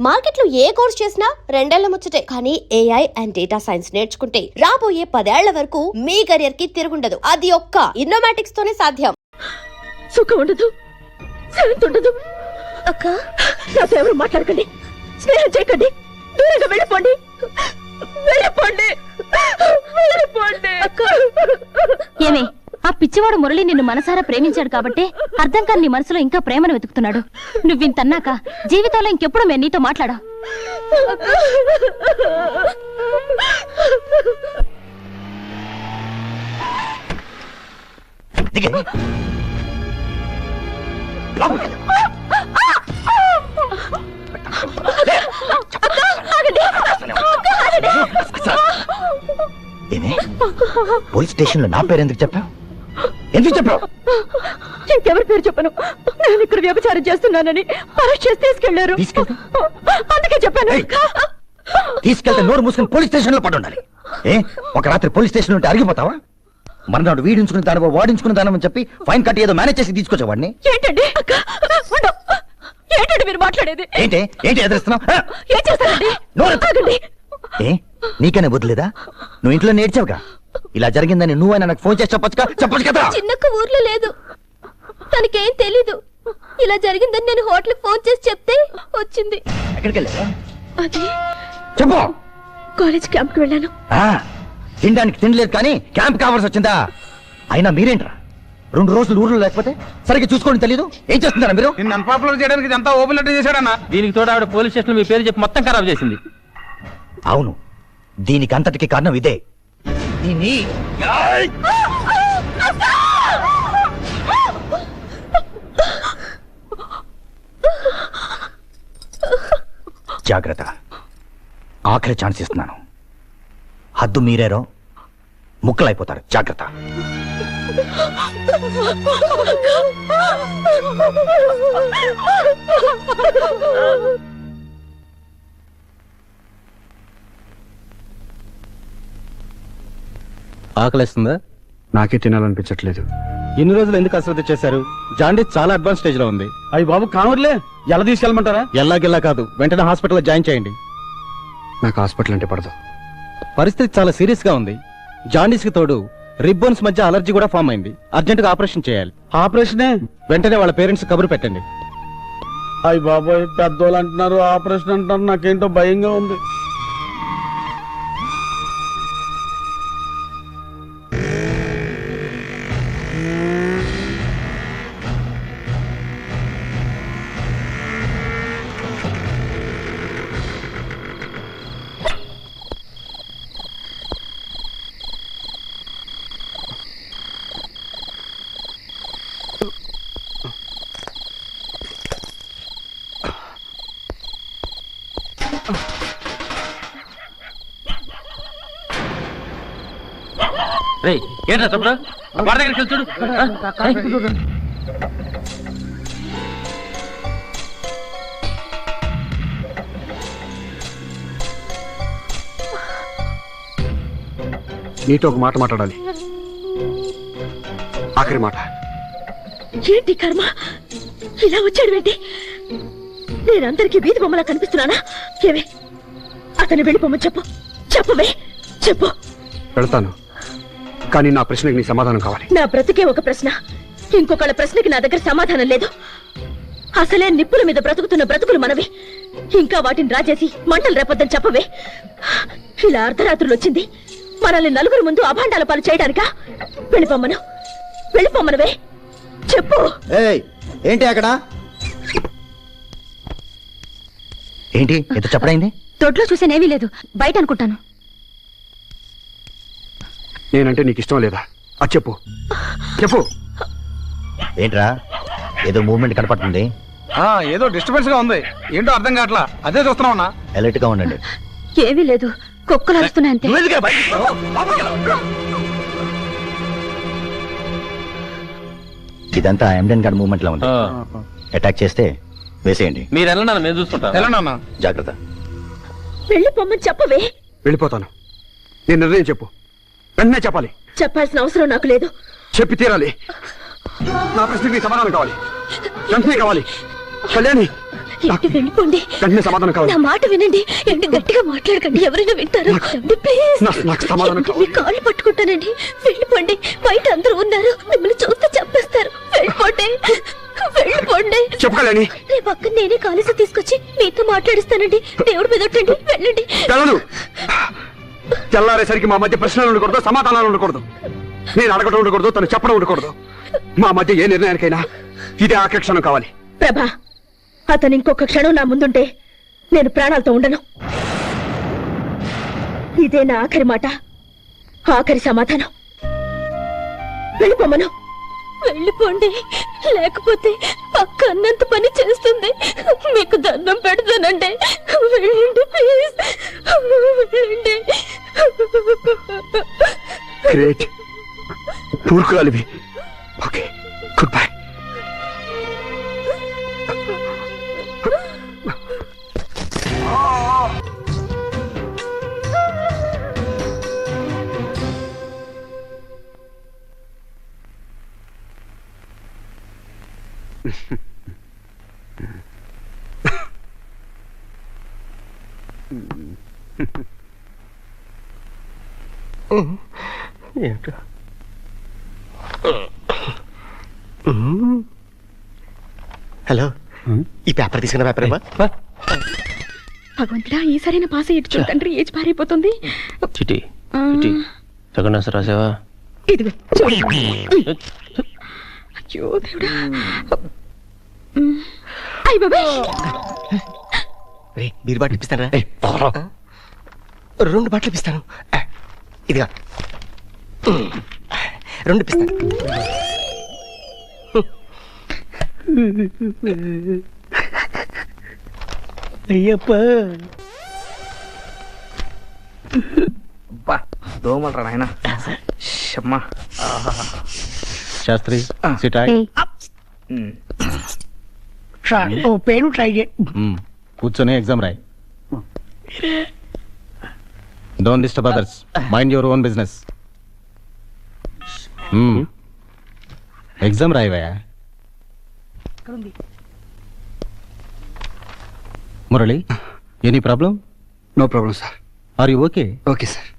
Market లో ఏ course చేసినా రెండేళ్ల ముచ్చటే. కానీ ఏఐ అండ్ డేటా సైన్స్ నేర్చుకుంటే రాబోయే 10 ఏళ్ల వరకు మీ కెరియర్ కి తిరుగుండదు. అది ఒక్క ఇన్నోమాటిక్స్ తోనే సాధ్యం. సుఖం ఉండదు, శాంతి ఉండదు. అక్క, నాతో ఎవరు మాట్లాడకండి, స్నేహం చేయకండి, దూరంగా వెళ్ళిపోండి, వెళ్ళిపోండి, వెళ్ళిపోండి. అక్క, ఏమే, ఆ పిచ్చివాడు మురళి నిన్ను మనసారా ప్రేమించాడు కాబట్టి అర్థం కాని నీ మనసులో ఇంకా ప్రేమను వెతుకుతున్నాడు. నువ్వింతన్నాక జీవితంలో ఇంకెప్పుడు మేము నీతో మాట్లాడా. పోలీస్ స్టేషన్ లో నా పేరు ఎందుకు చెప్పావు? ఎందుకు చెప్పావు? ఇంకెవరి పేరు చెప్పను. నేను ఇక్కడ వ్యభిచారం చేస్తున్నానని అరెస్ట్ చేసి తీసుకెళ్లారు. అందుకే చెప్పాను. తీసుకెళ్తే నోరు మూసుకుని పోలీస్ స్టేషన్ లో పడి ఉండాలి. ఒక రాత్రి పోలీస్ స్టేషన్ ఉంటే అరిగిపోతావా? మర్నాడు వీడించుకుని దానవో వాడించుకుని దానమని చెప్పి ఫైన్ కట్టి ఏదో మేనేజ్ చేసి తీసుకొచ్చేవాడిని. ఏంటండి ఏంటండి మీరు మాట్లాడేది? ఏంటి ఏంటి ఎదురుస్తున్నావు? ఏం చేస్తారండి? నీకనే వదిలేదా? నువ్వు ఇంట్లో నేర్చావుగా. ఇలా జరిగిందని నువ్వైనా నాకు ఫోన్ చేసి చెప్పొచ్చు కదా. చిన్నక్క ఊర్లో లేదు, తనకేం తెలీదు. ఇలా జరిగిందని నేను హోటల్ ఫోన్ చేసి చెప్తే వచ్చింది. ఎక్కడికి వెళ్ళావా? అది చెప్పు. కాలేజ్ క్యాంప్ కి వెళ్ళాను. తినడానికి తినలేదు కానీ క్యాంప్ కావాల్సి వచ్చిందా? అయినా మీరేంట్రా 2 రోజులు ఊర్లో లేకపోతే సరిగ్గా చూసుకోండి తెలీదు. ఏం చేస్తున్నారా మీరు? నిన్ను అన్పాపులర్ చేయడానికి ఇదంతా ఓపెన్ లెటర్ చేశాడన్నా. దీనికి తోడు ఆవిడ పోలీస్ స్టేషన్ మీ పేరు చెప్పి మొత్తం ఖరాబ్ చేసింది. అవును, దీనికి అంతటికి కారణం ఇదే. దీన్ని జాగ్రత్త, ఆఖరి ఛాన్స్ ఇస్తున్నాను. హద్దు మీరేరో ముక్కలైపోతారు. జాగ్రత్త. ఆకలిస్తుందా? నాకే తినాలనిపించట్లేదు. ఇన్ని రోజులు ఎందుకు అశ్రద్ధ చేశారు? జాండీస్ చాలా అడ్వాన్స్ స్టేజ్ లో ఉంది. అయ్యి బాబు కావర్లే, ఎలా తీసుకెళ్ళమంటారా? ఎల్లాగిల్లా కాదు, వెంటనే హాస్పిటల్లో జాయిన్ చేయండి. నాకు హాస్పిటల్ అంటే పడదు. పరిస్థితి చాలా సీరియస్ గా ఉంది. జాండీస్ కి తోడు రిబ్బన్స్ మధ్య అలర్జీ కూడా ఫామ్ అయింది. అర్జెంట్ గా ఆపరేషన్ చేయాలి. ఆపరేషనే? వెంటనే వాళ్ళ పేరెంట్స్ కబురు పెట్టండి. అయ్య బాబోయ్, పెద్దోళ్ళు అంటున్నారు, ఆపరేషన్ అంటున్నారు. నాకేంటో భయంగా ఉంది. ఏంట్రా తప్పుడు వాడి దగ్గరికి చూడు. నీతో ఒక మాట మాట్లాడాలి. ఆఖరి మాట. ఏంటి కర్మ, ఇలా వచ్చాడు ఏంటి? నేనందరికీ వీధి బొమ్మలా కనిపిస్తున్నానా? ఏవే, అతను వెళ్ళిపోమని చెప్పు. చెప్పవే, చెప్పు. వెళ్తాను, కానీ నా ప్రశ్నకి నీ సమాధానం కావాలి. నా బ్రతికే ఒక ప్రశ్న, ఇంకొకళ్ళ ప్రశ్నకి నా దగ్గర సమాధానం లేదు. అసలే నిప్పుల మీద బ్రతుకుతున్న బ్రతుకులు మనవి. ఇంకా వాటిని రాజేసి మంటలు రేపొద్దని చెప్పవే. ఇలా అర్ధరాత్రులు వచ్చింది మనల్ని నలుగురు ముందు అభాండాల పాలు చేయడానికా? వెళ్ళిపోమ్మను, వెళ్ళిపోమ్మనవే, చెప్పు. ఏంటి అక్కడ? ఏంటి ఎంత చెప్పడైంది? దొడ్లో చూసేనేమీ లేదు, బయట అనుకుంటాను. నేనంటే నీకు ఇష్టం లేదా? అది చెప్పు, చెప్పు. ఏంట్రా ఏదో మూవ్మెంట్ కనపడుతుంది? ఏదో డిస్టర్బెన్స్ గా ఉంది. ఏంటో అర్థం కావట్లా. అదే చూస్తున్నావునా? అలర్ట్ గా ఉండండి. ఏమీ లేదు, కుక్కలు అరుస్తున్నాయంతే. ఇదంతా ఎండెన్ గార్డ్ మూవ్మెంట్ లా ఉంది. అటాక్ చేస్తే వేసేయండి. మీరు వెళ్ళండి, మేము చూసుకుంటాం. వెళ్ళండి. జాగ్రత్త. వెళ్ళిపోమ్మని చెప్పవే. వెళ్ళిపోతాను. నేను నిర్ణయం చెప్పు, వెంటనే చెప్పాలి. చెప్పాల్సిన అవసరం నాకు లేదు. చెప్పి తీరాలి. నా ప్రశ్నకి సమాధానం కావాలి, వెంటనే కావాలి. కళ్యాణి ఏంటి వెళ్ళిపోండి. వెంటనే సమాధానం కావాలి. నా మాట వినండి. ఏంటి గట్టిగా మాట్లాడకండి, ఎవరైనా వింటారు. ఏమండి, ప్లీజ్. నాకు సమాధానం మీ కావాలి. కాళ్ళు పట్టుకుంటానండి. వెళ్ళిపోండి. బయట అందరూ ఉన్నారు, మిమ్మల్ని చూస్తే చంపేస్తారు. వెళ్ళిపోండి, వెళ్ళిపోండి. చెప్పు కళ్యాణి. రేపు అక్కడ నేనే కాలేజీ తీసుకొచ్చి మీతో మాట్లాడిస్తానండి. దేవుడి మీద ఒట్టండి. వెళ్ళండి. వెళ్ళదు. తెల్లారేసరికి మా మధ్య ప్రశ్నలు ఉండకూడదు, సమాధానాలు ఉండకూడదు. నేను అడగడం ఉండకూడదు, తను చెప్పడం ఉండకూడదు. మా మధ్య ఏ నిర్ణయానికైనా ఇదే ఆఖరి క్షణం కావాలి. ప్రభా, అతను ఇంకొక క్షణం నా ముందుంటే నేను ప్రాణాలతో ఉండను. ఇదే నా ఆఖరి మాట, ఆఖరి సమాధానం. వెళ్ళిపోమను. వెళ్ళిపోండి, లేకపోతే అక్క అన్నంత పని చేస్తుంది. మీకు దండం పెడతానండి. వెళ్ళండి ప్లీజ్, వెళ్ళండి. గ్రేట్. పూర్కురాలివి. Okay, good bye. హలో, ఈ పేపర్ తీసుకున్న పేపర్ ఇవ్వ. భగవంతుడా, ఈసారైనా పాస్ అయ్యేట్టు చూడండి. ఏజ్ పారైపోతుంది. చిటి సెకండ్ ఆన్సర్ రాసావా? ఇదిగో చూడు. అయ్యో దేవుడా. అయ్య బాబాయ్, బీరు బాటిల్ ఇప్పిస్తారా? 2 బాటిల్ ఇప్పిస్తాను. ఇదిగా 2 ఇప్పిస్తాను. అయ్యప్ప, దోమలరా నాయన. శాస్త్రి సిటాయ్. పేరు ట్రై చేయి. కూర్చొని ఎగ్జామ్ రాయి. Don't disturb others, mind your own business. Exam రాయివయా. Murali, any problem? No problem sir. Are you okay? Okay sir.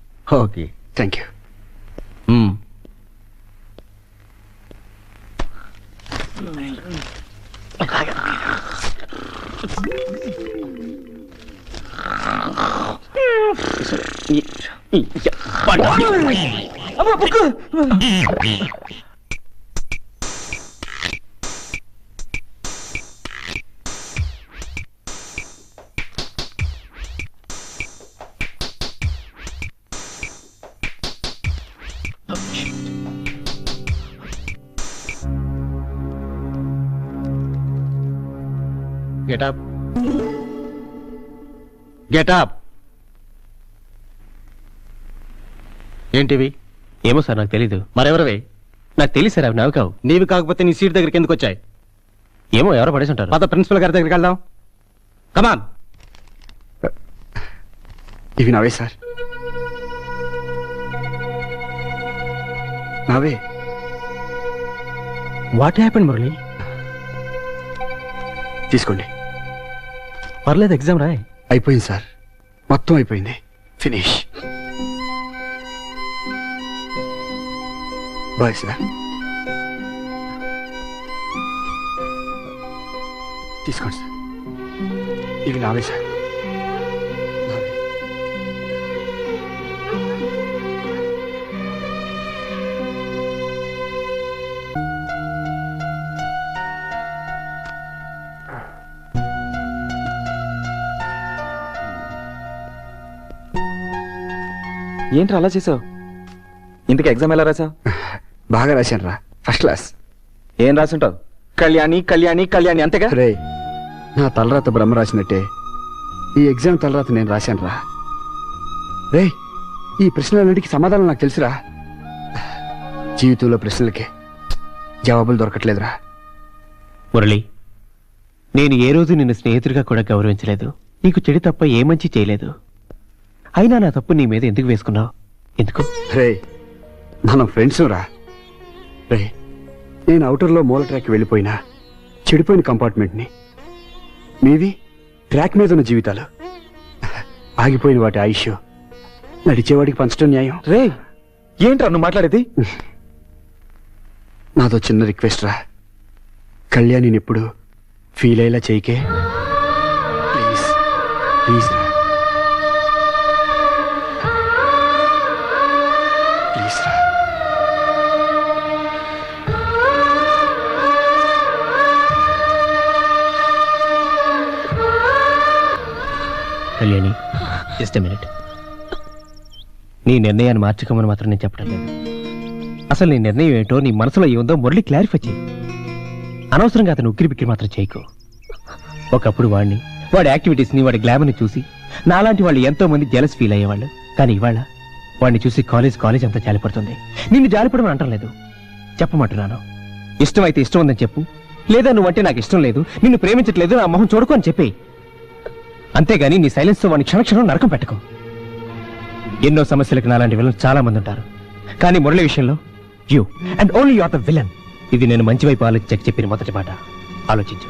Okay, thank you. Get up. Get up. ఏంటివి? ఏమో సార్, నాకు తెలీదు. మరెవరివి? నాకు తెలియదు సార్, అవి నావి కావు. నీవి కాకపోతే నీ సీట్ దగ్గరికి ఎందుకు వచ్చాయి? ఏమో, ఎవరో పడేసి ఉంటారు. పద ప్రిన్సిపల్ గారి దగ్గరికి వెళ్దాం. కమాన్. ఇవి నావే సార్, నావే. What happened Murali? తీసుకోండి. పర్లేదు, ఎగ్జామ్ రాయ్. అయిపోయింది సార్, మొత్తం అయిపోయింది. ఫినిష్. Bye sir. తీసుకోండి సార్, ఇవి నావే సార్. నావే. ఏంటి అలా చేసావు? ఇంతకు ఎగ్జామ్ ఎలా రాసావు? బాగా రాశాను రా, ఫస్ట్ క్లాస్. ఏం రాసుంటావు? కళ్యాణి కళ్యాణి కళ్యాణి అంతేగా? రే, నా తలరాత బ్రహ్మ రాసినట్టే ఈ ఎగ్జామ్ తలరాత నేను రాశాను రా. రే, ఈ ప్రశ్నలన్నిటికీ సమాధానం నాకు తెలుసురా. జీవితంలో ప్రశ్నలకే జవాబులు దొరకట్లేదురా. మురళి, నేను ఏ రోజు నిన్ను స్నేహితుడిగా కూడా గౌరవించలేదు. నీకు చెడు తప్ప ఏ మంచి చేయలేదు. అయినా నా తప్పు నీ మీద ఎందుకు వేసుకున్నావు? ఎందుకు? రే, మనం ఫ్రెండ్స్ రా. రే, నేను అవుటర్లో మూల ట్రాక్ వెళ్ళిపోయినా చెడిపోయిన కంపార్ట్మెంట్ని మీవి ట్రాక్ మీద ఉన్న జీవితాలు. ఆగిపోయిన వాటి ఆయుష్ నడిచేవాడికి పంచడం న్యాయం. రే ఏంట్రా నువ్వు మాట్లాడేది? నాదో చిన్న రిక్వెస్ట్ రా, కళ్యాణిని ఎప్పుడు ఫీల్ అయ్యేలా చేయకే. ప్లీజ్ ప్లీజ్ రా, ప్లీజ్ రా. Kalyani, just a minute. నీ నిర్ణయాన్ని మార్చుకోమని మాత్రం నేను చెప్పడం లేదు. అసలు నీ నిర్ణయం ఏంటో, నీ మనసులో ఏముందో మురళి క్లారిఫై చేయి. అనవసరంగా అతను ఉక్కిరి బిక్కిరి మాత్రం చేయకు. ఒకప్పుడు వాడి యాక్టివిటీస్ని, వాడి గ్లామర్ని చూసి నాలాంటి వాళ్ళు ఎంతో మంది జెలస్ ఫీల్ అయ్యేవాళ్ళు. కానీ ఇవాళ వాడిని చూసి కాలేజ్ అంతా జాలిపడుతుంది. నిన్ను జాలిపడమని అంటం లేదు, చెప్పమంటున్నాను. ఇష్టమైతే ఇష్టం ఉందని చెప్పు, లేదా నువ్వంటే నాకు ఇష్టం లేదు, నిన్ను ప్రేమించట్లేదు, నా మొహం చూడకు అని చెప్పేయి. అంతేగాని నీ సైలెన్స్తో వాడిని క్షణక్షణం నరకం పెట్టుకో. ఎన్నో సమస్యలకు నాలాంటి విలన్ చాలా మంది ఉంటారు, కానీ మురళి విషయంలో you and only you are the villain. ఇది నేను మంచి వైపు ఆలోచించక చెప్పిన మొదటి మాట. ఆలోచించు.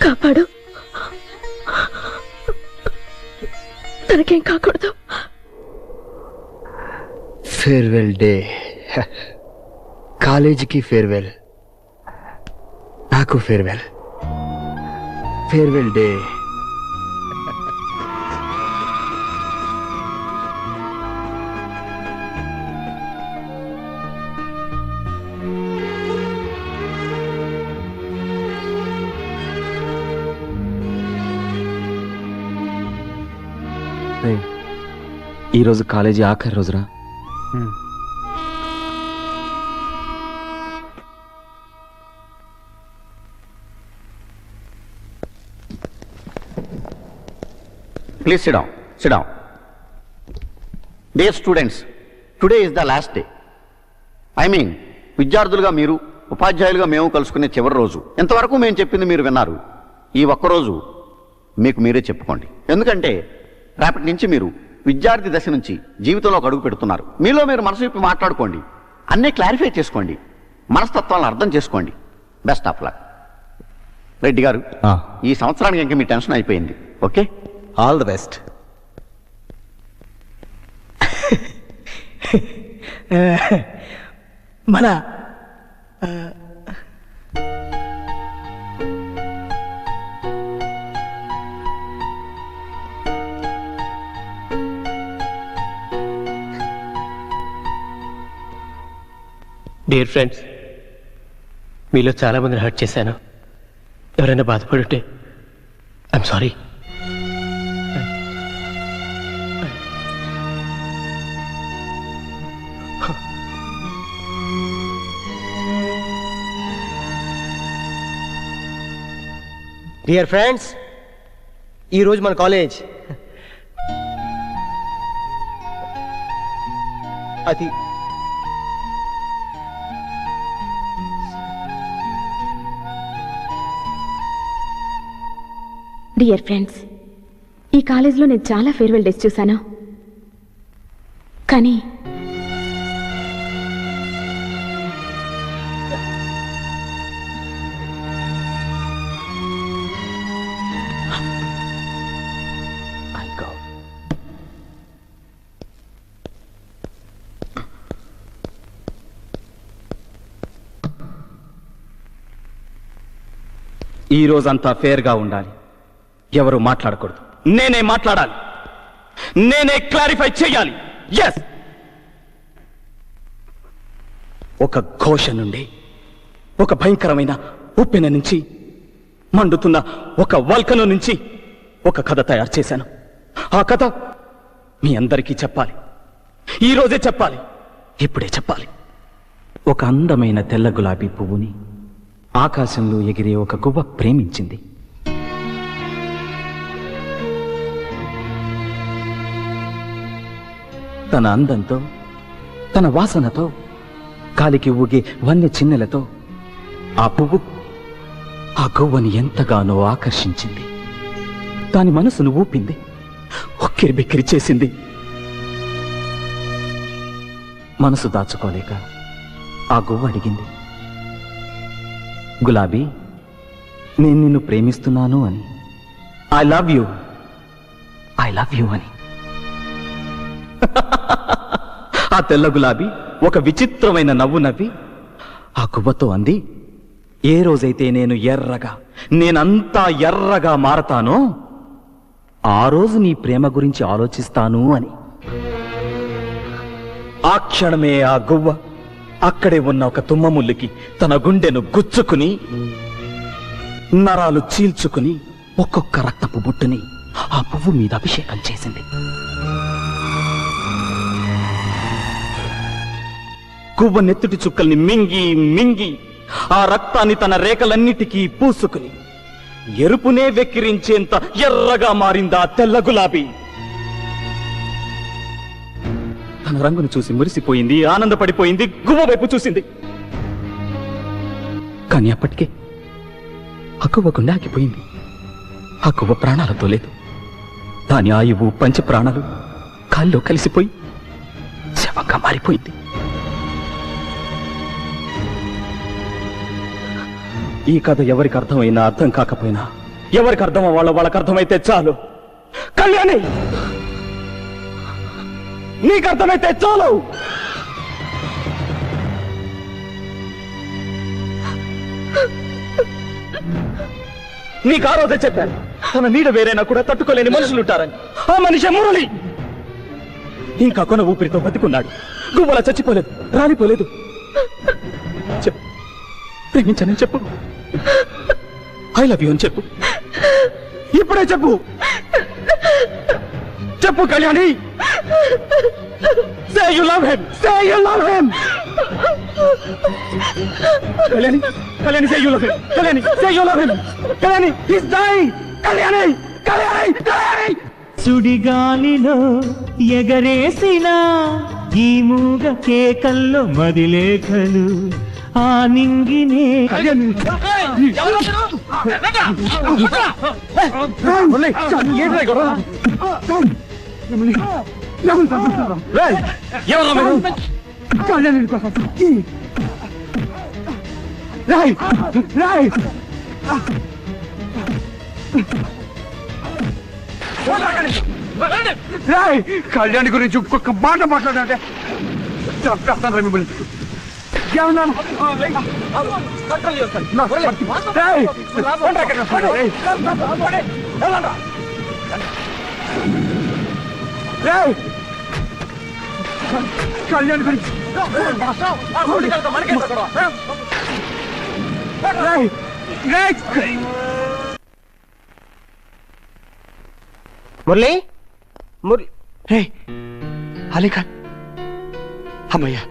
కాపాడు, తనకేం కాకూడదు. Farewell day. కాలేజీకి ఫేర్వెల్, నాకు ఫేర్వెల్. Farewell day. ఈరోజు కాలేజీ ఆఖరి రోజురా. Please sit down. Sit down. Dear students, today is the last day. I mean, విద్యార్థులుగా మీరు, ఉపాధ్యాయులుగా మేము కలుసుకునే చివరి రోజు. ఎంతవరకు మేము చెప్పింది మీరు విన్నారు. ఈ ఒక్కరోజు మీకు మీరే చెప్పుకోండి. ఎందుకంటే రేపటి నుంచి మీరు విద్యార్థి దశ నుంచి జీవితంలోకి అడుగు పెడుతున్నారు. మీలో మీరు మనసు విప్పి మాట్లాడుకోండి, అన్నీ క్లారిఫై చేసుకోండి, మనస్తత్వాలను అర్థం చేసుకోండి. Best of luck. రెడ్డి గారు, ఈ సంవత్సరానికి ఇంకా మీ టెన్షన్ అయిపోయింది. Okay, all the best. మన డియర్ ఫ్రెండ్స్, మీలో చాలా మందిని హర్ట్ చేశాను. ఎవరైనా బాధపడుంటే ఐఎమ్ సారీ. డియర్ ఫ్రెండ్స్, ఈరోజు మన కాలేజ్ అది డియర్ ఫ్రెండ్స్, ఈ కాలేజ్లో నేను చాలా ఫేర్వెల్ డేస్ చూశాను. కానీ ఈ రోజంతా ఫేర్గా ఉండాలి. ఎవరు మాట్లాడకూడదు. నేనే మాట్లాడాలి, నేనే క్లారిఫై చేయాలి. ఎస్, ఒక ఘోష నుండి, ఒక భయంకరమైన ఉప్పెన నుంచి, మండుతున్న ఒక వల్కను నుంచి ఒక కథ తయారు చేశాను. ఆ కథ మీ అందరికీ చెప్పాలి. ఈ రోజే చెప్పాలి, ఇప్పుడే చెప్పాలి. ఒక అందమైన తెల్ల గులాబీ పువ్వుని ఆకాశంలో ఎగిరే ఒక గువ్వ ప్రేమించింది. తన అందంతో, తన వాసనతో, గాలికి ఊగే వన్య చిన్నెలతో ఆ పువ్వు ఆ గువ్వని ఎంతగానో ఆకర్షించింది. దాని మనసును ఊపింది, ఉక్కిరి బిక్కిరి చేసింది. మనసు దాచుకోలేక ఆ గువ్వ అడిగింది, గులాబీ, నేను నిన్ను ప్రేమిస్తున్నాను అని. ఐ లవ్ యూ అని. ఆ తెల్ల గులాబీ ఒక విచిత్రమైన నవ్వు నవ్వి ఆ గువ్వతో అంది, ఏ రోజైతే నేనంతా ఎర్రగా మారతానో ఆ రోజు నీ ప్రేమ గురించి ఆలోచిస్తాను అని. ఆ క్షణమే ఆ గువ్వ అక్కడే ఉన్న ఒక తుమ్మముల్లికి తన గుండెను గుచ్చుకుని, నరాలు చీల్చుకుని ఒక్కొక్క రక్తపు బుట్టుని ఆ పువ్వు మీద అభిషేకం చేసింది. గువ్వ నెత్తుటి చుక్కల్ని మింగి మింగి ఆ రక్తాన్ని తన రేఖలన్నిటికీ పూసుకుని ఎరుపునే వెక్కిరించేంత ఎర్రగా మారిందా తెల్ల గులాబీ. తన రంగును చూసి మురిసిపోయింది, ఆనందపడిపోయింది, గువ్వ వైపు చూసింది. కానీ అప్పటికే ఆ గువ్వ గుండె ఆగిపోయింది. ఆ గువ్వ ప్రాణాలతో లేదు. దాని ఆయువు పంచ ప్రాణాలు కాల్లో కలిసిపోయి శవంగా మారిపోయింది. ఈ కథ ఎవరికి అర్థమైనా అర్థం కాకపోయినా, ఎవరికి అర్థం వాళ్ళకి అర్థమైతే చాలు. కళ్యాణి, నీకు అర్థమైతే చాలు. నీకు ఆ రోజే చెప్పాను, తన నీడ వేరైనా కూడా తట్టుకోలేని మనుషులుంటారని. ఆ మనిషి మురళి ఇంకా కొన ఊపిరితో బతికున్నాడు. గువ్వలా చచ్చిపోలేదు, రాలిపోలేదు. చెప్పు, ప్రేమించానని చెప్పు. ఐ లవ్ యూ అని చెప్పు. ఇప్పుడే చెప్పు. చెప్పు Kalyani. Say you love him. Say you love him. Kalyani, Kalyani, say you love him. Kalyani, say you love him. Kalyani, he's dying. Kalyani, Kalyani, Kalyani. సుడిగాలిలో ఎగరేసిన ఈ మూగ కేకల్లో మదిలేఖలు ఆ నింగినే. కళ్యాణి గురించి ఒక్కొక్క మాట మాట్లాడంటే చంపేస్తాను రా మిమ్మల్ని. కళ్యాణి గురించి మురళి, అలీఖాన్, అమ్మయ్యా,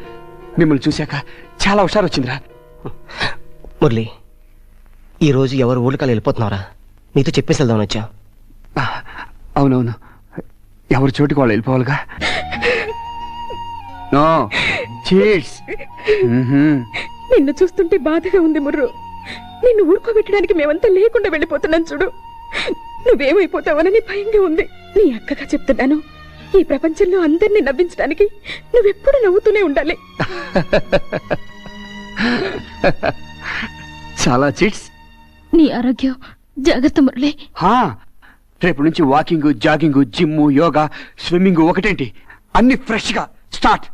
మిమ్మల్ని చూశాక చాలా హుషారు వచ్చిందిరా. మురళి, ఈరోజు ఎవరు ఊళ్ళకాలు వెళ్ళిపోతున్నారా? నీతో చెప్పేసి వెళ్దామని వచ్చా. అవునవును, ఎవరి చోటికి వాళ్ళు వెళ్ళిపోవాలిగా. No cheats. నిన్ను చూస్తుంటే బాధగా ఉంది ముర్రు. నిన్ను ఊరుకోబెట్టడానికి మేమంతా లేకుండా వెళ్ళిపోతున్నాం చూడు. నువ్వేమైపోతావనని భయంగా ఉంది. నీ అక్కగా చెప్తున్నాను, ఈ ప్రపంచంలో అందరినీ నవ్వించడానికి నువ్వెప్పుడు నవ్వుతూనే ఉండాలి. చాలా చీట్స్. నీ ఆరోగ్యం జాగ్రత్త మురళి. రేపు నుంచి walking, jogging, gym, yoga, swimming ఒకటేంటి అన్ని ఫ్రెష్ గా స్టార్ట్.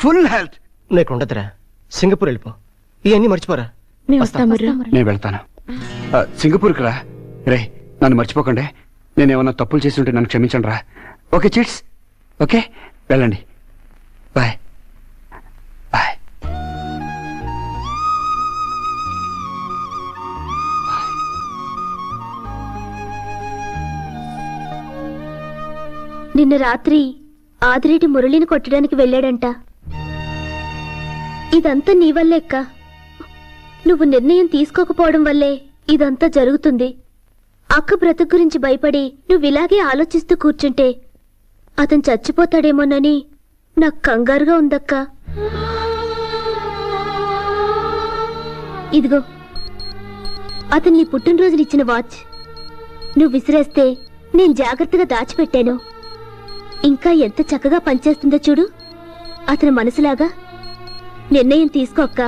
Full health. నీకు ఉండదురా, సింగపూర్ వెళ్ళిపో. ఇవన్నీ మర్చిపోరా. నేను వెళ్తాను. సింగపూర్కి రా. రే, నన్ను మర్చిపోకండి. నేనేమన్నా తప్పులు చేసి ఉంటే నన్ను క్షమించండి రా. Okay cheats? ఓకే, వెళ్ళండి. Bye bye. నిన్న రాత్రి ఆదిరెడ్డి మురళిని కొట్టడానికి వెళ్ళాడంట. ఇదంతా నీ వల్లే అక్క. నువ్వు నిర్ణయం తీసుకోకపోవడం వల్లే ఇదంతా జరుగుతుంది. అక్క బ్రతుకు గురించి భయపడి నువ్వు ఇలాగే ఆలోచిస్తూ కూర్చుంటే అతను చచ్చిపోతాడేమోనని నాకు కంగారుగా ఉందక్క. ఇదిగో అతను నీ పుట్టినరోజునిచ్చిన వాచ్. నువ్వు విసిరేస్తే నేను జాగ్రత్తగా దాచిపెట్టాను. ఇంకా ఎంత చక్కగా పనిచేస్తుందో చూడు. అతని మనసులాగా నిర్ణయం తీసుకో అక్క.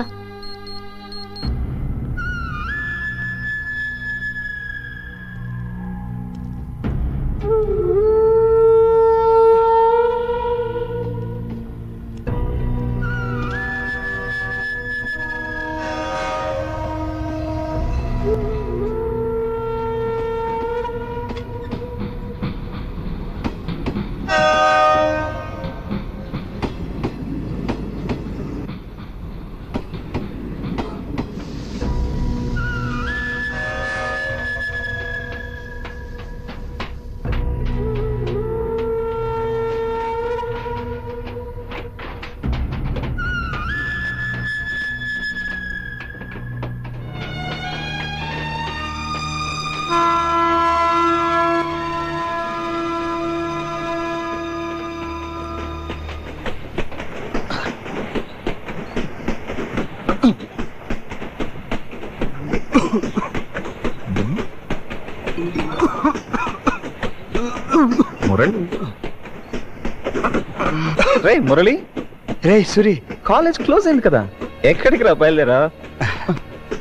మురళి, రే సూరి, కాలేజ్ క్లోజ్ అయింది కదా, ఎక్కడికి రా బయలుదేరా?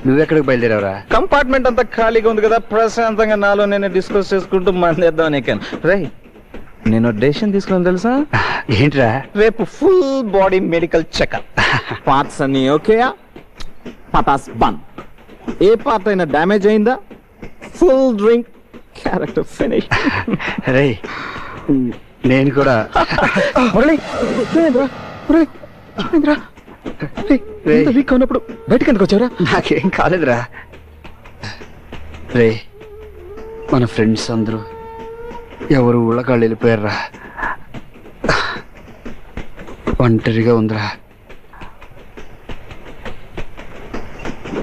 నువ్వెక్కడికి బయలుదేరావురా? కంపార్ట్మెంట్ అంతా ఖాళీగా ఉంది కదా, ప్రశాంతంగా నాలో నేను డిస్కస్ చేసుకుంటూ మందేద్దాం ఎక్కాను. రే, నేను డెసిషన్ తీసుకున్నాను తెలుసా? ఏంట్రా? రేపు full body medical checkup. Parts అన్ని ఓకేయా? పటాస్ బంద్. ఏ పార్ట్ అయినా డ్యామేజ్ అయిందా? Full drink, character finish. రే నేను కూడా. మురళి, వీక్ ఉన్నప్పుడు బయటకు ఎందుకు వచ్చారా? నాకేం కాలేదురా. రే మన ఫ్రెండ్స్ అందరూ ఎవరు ఊళ్ళకాళ్ళు వెళ్ళిపోయారా. ఒంటరిగా ఉందిరా.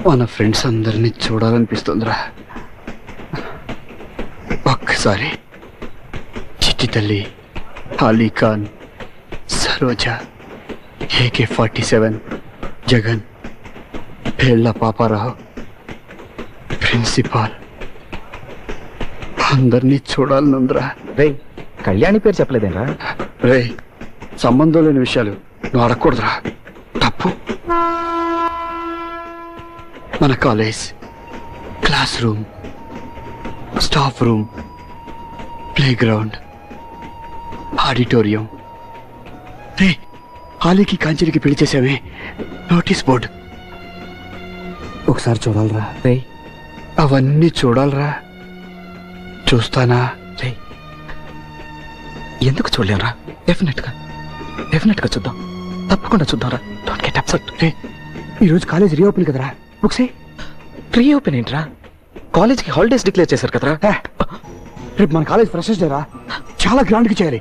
మన ఫ్రెండ్స్ అందరినీ చూడాలనిపిస్తుందిరా. ఒక్కసారి చిట్టి తల్లి, అలీఖాన్, సరోజా, AK-47, జగన్, పేళ్ల పాపారావు, ప్రిన్సిపాల్ అందరినీ చూడాలనుందిరా. రే, కళ్యాణి పేరు చెప్పలేదేంరా? రే, సంబంధం లేని విషయాలు నువ్వు అడగకూడదురా, తప్పు. మన college, class room, staff room, play ground, auditorium. రే, హాలీకి కాంచెలికి పెళ్లి చేసామే, నోటీస్ బోర్డు ఒకసారి చూడాలరా. రే, అవన్నీ చూడాలరా. చూస్తానా? రే, ఎందుకు చూడలేరా? డెఫినెట్ గా చూద్దాం, తప్పకుండా చూద్దాంరా. Don't get upset. రే, ఈరోజు కాలేజ్ రీఓపెన్ కదరా, బుక్సే. రీఓపెన్ ఏంట్రా? కాలేజ్కి హాలిడేస్ డిక్లేర్ చేశారు కదరా. రేపు మన కాలేజ్ ఫ్రెషర్స్ డేరా, చాలా గ్రాండ్గా చేయాలి.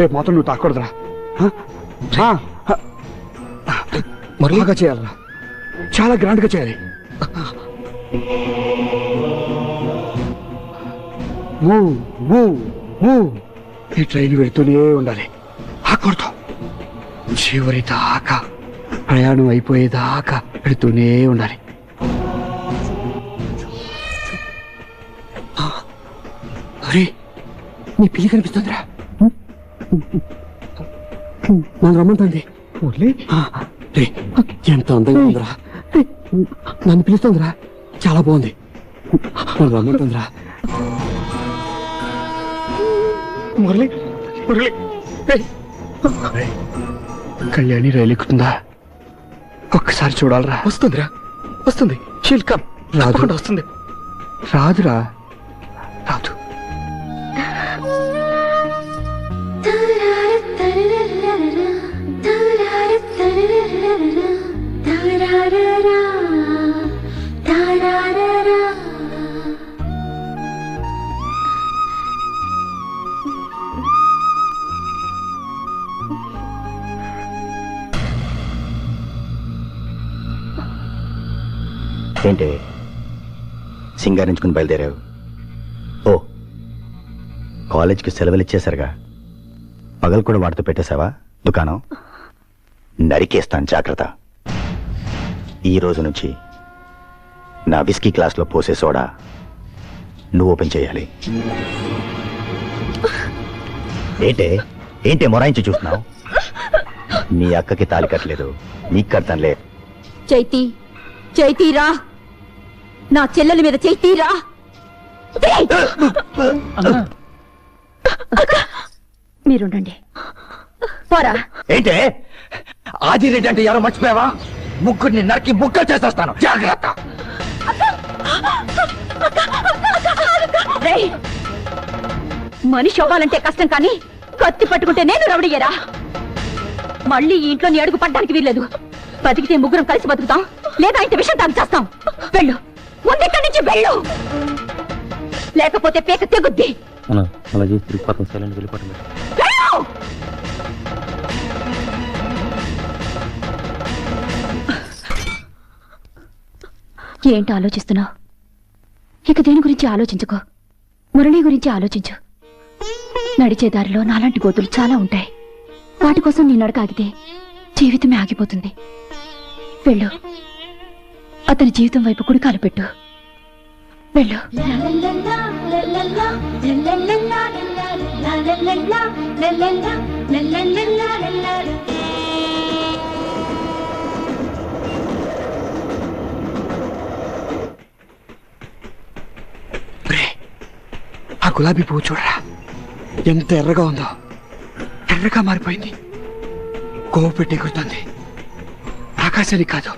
రేపు మాత్రం నువ్వు తాకూడదురా. బాగా చేయాలరా, చాలా గ్రాండ్గా చేయాలి. ఈ ట్రైన్ వెళుతూనే ఉండాలి, ఆకూడదు. చివరి దాకా, ప్రయాణం అయిపోయేదాకా వెళుతూనే ఉండాలి. అరే, నీ పిల్లి కనిపిస్తుందిరా. నన్ను రమ్మంటుంది. ఎంత అందంగా ఉందిరా. నన్ను పిలుస్తుందిరా, చాలా బాగుంది. నన్ను రమ్మంటుందిరా. మురళి, కళ్యాణి రైలు ఎక్కుతుందా? ఒక్కసారి చూడాలరా. వస్తుంది. She'll come. రాదు. వస్తుంది. రాదురా, రాదు. ఏంటి సింగారించుకుని బయలుదేరావు? ఓ, కాలేజ్కి సెలవులు ఇచ్చేసరిగా పగలు కూడా వాడితో పెట్టేశావా దుకాణం? నరికేస్తాను, జాగ్రత్త. ఈ రోజు నుంచి నా విస్కీ క్లాస్లో పోసే సోడా నువ్వు ఓపెన్ చేయాలి. ఏంటే మొరాయించి చూస్తున్నావు? నీ అక్కకి తాళి కట్టలేదు, నీకు కడతానులే. చైతీరా, నా చెల్లెల మీద చైతీరా. మీరుండండి. పోరా. ఏంటే ఆదిరెడ్డి అంటే ఎవరో మర్చిపోయావా? ముగ్గురిని నరికి ముక్కలు చేసేస్తాను, జాగ్రత్త. మనిషి అవ్వాలంటే కష్టం, కానీ కత్తి పట్టుకుంటే నేను రౌడయ్యరా. మళ్ళీ ఈ ఇంట్లో నీ అడుగు పడ్డానికి వీల్లేదు. బతికితే ముగ్గురం కలిసి బతుకుతాం, లేదా ఇంత విషయం తాను చేస్తాం. వెళ్ళు, ముందెక్కడి నుంచి వెళ్ళు, లేకపోతే పేక తెగుద్ది. అలా చేసి తిరిగిపోతాం, సైలెంట్ వెళ్ళిపోవడం. ఏంటి ఆలోచిస్తున్నావు? ఇక దేని గురించి ఆలోచించుకో, మురళి గురించి ఆలోచించు. నడిచే దారిలో నాలాంటి గోతులు చాలా ఉంటాయి. వాటి కోసం నీ నడక ఆగితే జీవితమే ఆగిపోతుంది. వెళ్ళు, అతని జీవితం వైపు కుడికాలు పెట్టు. వెళ్ళు. ఆ గులాబీ పువ్వు చూడరా, ఎంత ఎర్రగా ఉందో. ఎర్రగా మారిపోయింది, కోవ పెట్టి ఎగురుతుంది. ఆకాశానికి కాదు,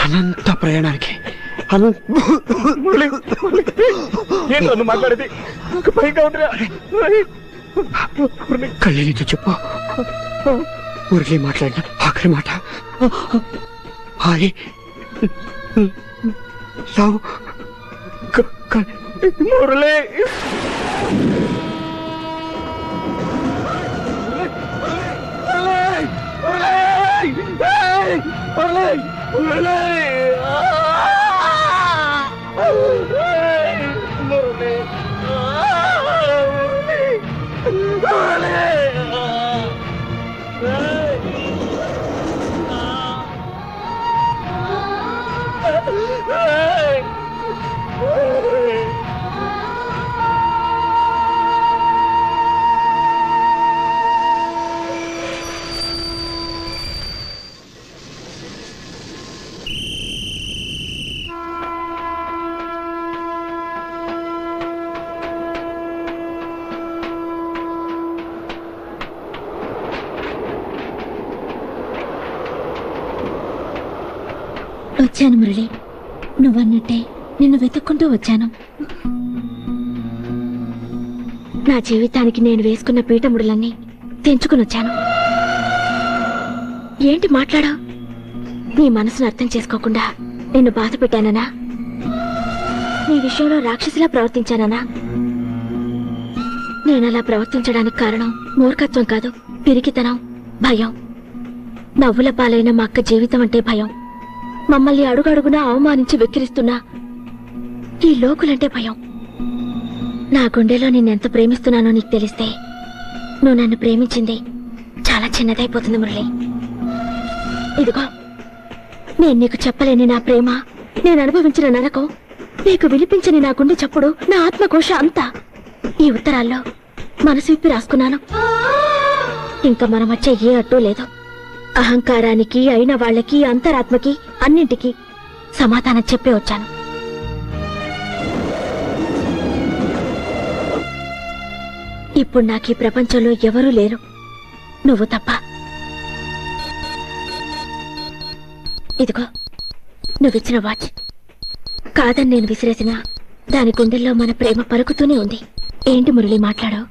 అనంత ప్రయాణానికి. మాట్లాడేది కళ్ళ నుంచి చెప్పు. మురళి మాట్లాడిన ఆఖరి మాట హాయ్ లవ్. మురళి వచ్చాను మురళి, నువ్వన్నట్టే నిన్ను వెతుక్కుంటూ వచ్చాను. నా జీవితానికి నేను వేసుకున్న పీఠముడులన్నీ తెంచుకుని వచ్చాను. ఏంటి మాట్లాడా? నీ మనసును అర్థం చేసుకోకుండా నిన్ను బాధ పెట్టాననా? నీ విషయంలో రాక్షసిలా ప్రవర్తించాననా? నేనలా ప్రవర్తించడానికి కారణం మూర్ఖత్వం కాదు, పిరికితనం, భయం. నవ్వుల పాలైన మా అక్క జీవితం అంటే భయం. మమ్మల్ని అడుగడుగునా అవమానించి వెక్కిరిస్తున్నా ఈ లోకులంటే భయం. నా గుండెలో నిన్నెంత ప్రేమిస్తున్నానో నీకు తెలిస్తే నువ్వు నన్ను ప్రేమించింది చాలా చిన్నదైపోతుంది మురళి. ఇదిగో, నేను నీకు చెప్పలేని నా ప్రేమ, నేను అనుభవించిన నరకం, నీకు వినిపించని నా గుండె చప్పుడు, నా ఆత్మకోశ అంతా ఈ ఉత్తరాల్లో మనసు విప్పి రాసుకున్నాను. ఇంకా మన మధ్య ఏ అడ్డు లేదు. అహంకారానికి, అయిన వాళ్ళకి, అంతరాత్మకి, అన్నింటికి సమాధానం చెప్పే వచ్చాను. ఇప్పుడు నాకు ఈ ప్రపంచంలో ఎవరూ లేరు, నువ్వు తప్ప. ఇదిగో, నువ్విచ్చిన వాచ్. కాదని నేను విసిరేసినా దాని గుండెల్లో మన ప్రేమ పలుకుతూనే ఉంది. ఏంటి మురళి మాట్లాడావు?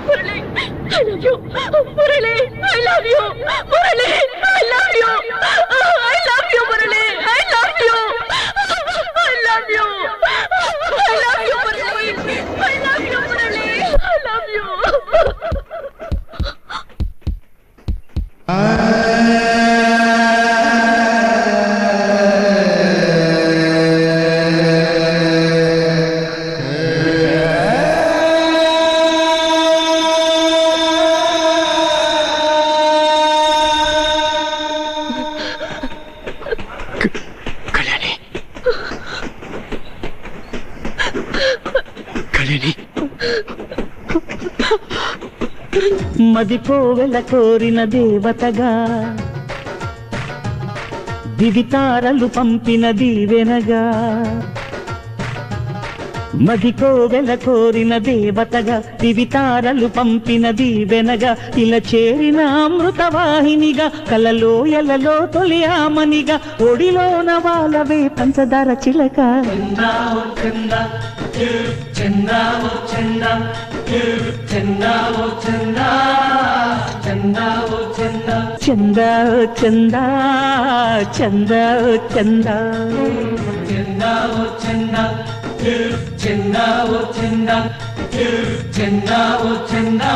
Murali I love you Murali I love you Murali I love you I love you Murali I love you I love you I love you Murali I love you Murali I love you మది కోవెల కోరిన దేవతగా దివితారలు పంపిన దీవెనగా మది కోవెల కోరిన దేవతగా దివితారలు పంపిన దీవెనగా ఇలా చేరిన అమృతవాహినిగా కలలో ఎలలో తొలి ఆమనిగా ఒడిలోన వాళ్ళవే పంచదార చిలక చందా చందా చందా చందా చందా